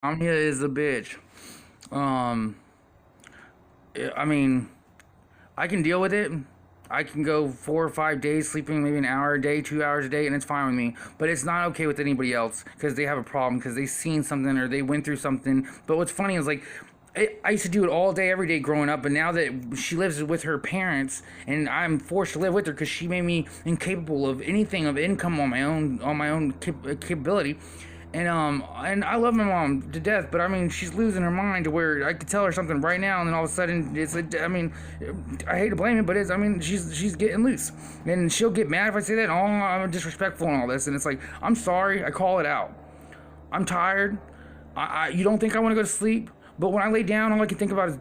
Omnia is a bitch. Um, I mean, I can deal with it. I can go 4 or 5 days sleeping maybe an hour a day, 2 hours a day, and it's fine with me. But it's not okay with anybody else because they have a problem because they've seen something or they went through something. But what's funny is like, I used to do it all day, every day growing up, but now that she lives with her parents and I'm forced to live with her because she made me incapable of anything of income on my own capability. And I love my mom to death, but I mean, she's losing her mind to where I could tell her something right now, and then all of a sudden, it's like, I mean, I hate to blame it, but I mean, she's getting loose, and she'll get mad if I say that. Oh, I'm disrespectful and all this, and it's like, I'm sorry, I call it out. I'm tired. You don't think I want to go to sleep? But when I lay down, all I can think about is,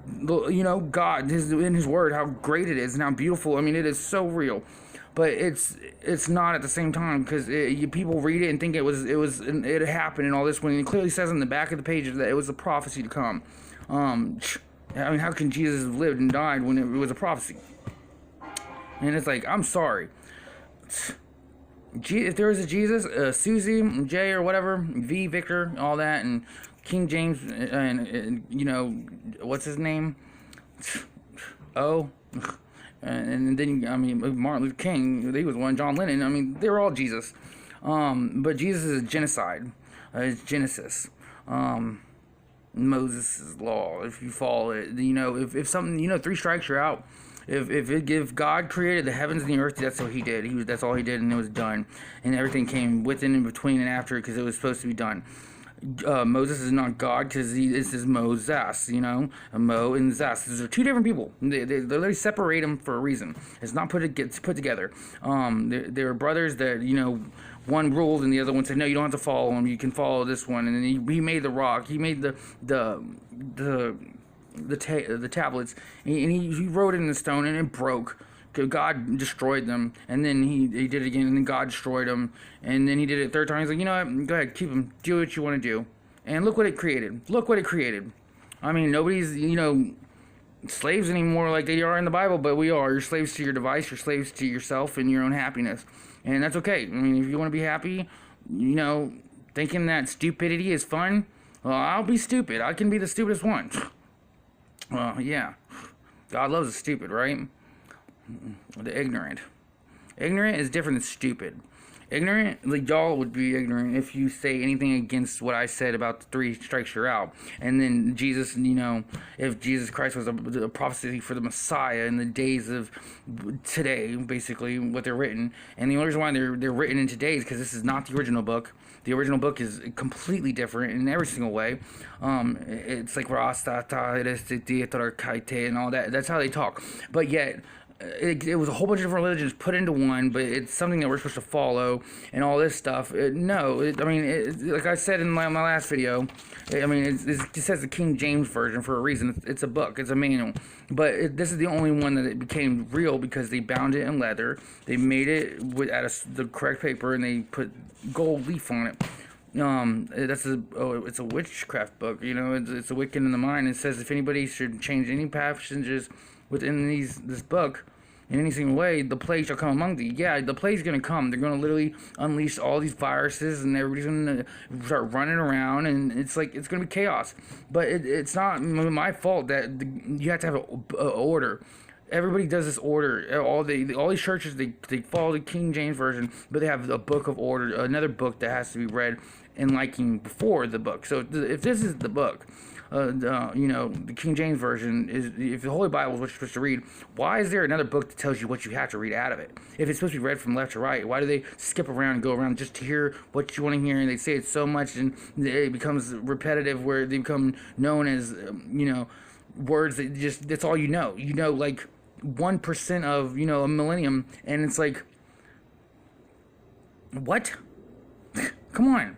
God, in His Word, how great it is and how beautiful. I mean, it is so real, but it's not at the same time because people read it and think it happened and all this when it clearly says in the back of the page that it was a prophecy to come. I mean, how can Jesus have lived and died when it was a prophecy? And it's like, I'm sorry. If there was a Jesus, Susie, J or whatever, V, Victor, all that, and King James, and what's his name? O. And then, I mean, Martin Luther King, he was one, John Lennon, I mean, they were all Jesus. But Jesus is a genocide. It's Genesis. Moses' law, if you follow it, if something, 3 strikes you're out. If God created the heavens and the earth, that's what He did. That's all He did, and it was done. And everything came within and between and after because it was supposed to be done. Moses is not God because this is Moses, Mo and Zas. These are 2 different people. They literally separate them for a reason. It's not put together. They were brothers that, one ruled and the other one said, no, you don't have to follow him. You can follow this one. And then he made the rock. He made the tablets, and he wrote it in the stone, and it broke. God destroyed them, and then he did it again, and then God destroyed them, and then he did it a 3rd time. He's like, you know what? Go ahead, keep them. Do what you want to do, and look what it created. Look what it created. I mean, nobody's slaves anymore like they are in the Bible, but we are. You're slaves to your device. You're slaves to yourself and your own happiness, and that's okay. I mean, if you want to be happy, thinking that stupidity is fun, well, I'll be stupid. I can be the stupidest one. Well, yeah. God loves the stupid, right? The ignorant. Ignorant is different than stupid. Ignorant, like y'all would be ignorant if you say anything against what I said about the 3 strikes you're out. And then Jesus, if Jesus Christ was a prophecy for the Messiah in the days of today, basically what they're written. And the only reason why they're written in today is because this is not the original book. The original book is completely different in every single way. It's like Rastata and all that. That's how they talk. But yet, it was a whole bunch of different religions put into one, but it's something that we're supposed to follow and all this stuff. Like I said in my last video, it says the King James Version for a reason. It's a book, it's a manual. But this is the only one that it became real because they bound it in leather, they made it the correct paper, and they put gold leaf on it. It's a witchcraft book, it's a Wiccan in the mind. It says if anybody should change any passages within this book in any single way, the plague shall come among thee. Yeah, the plague's gonna come. They're gonna literally unleash all these viruses, and everybody's gonna start running around, and it's gonna be chaos. But it's not my fault that you have to have an order. Everybody does this order. All these churches, they follow the King James Version, but they have a book of order, another book that has to be read in liking before the book. So if this is the book, the King James Version is, if the Holy Bible is what you're supposed to read, why is there another book that tells you what you have to read out of it? If it's supposed to be read from left to right, why do they skip around and go around just to hear what you want to hear? And they say it so much, and it becomes repetitive, where they become known as, words that that's all you know. Like 1% of, a millennium, and it's like, what? Come on.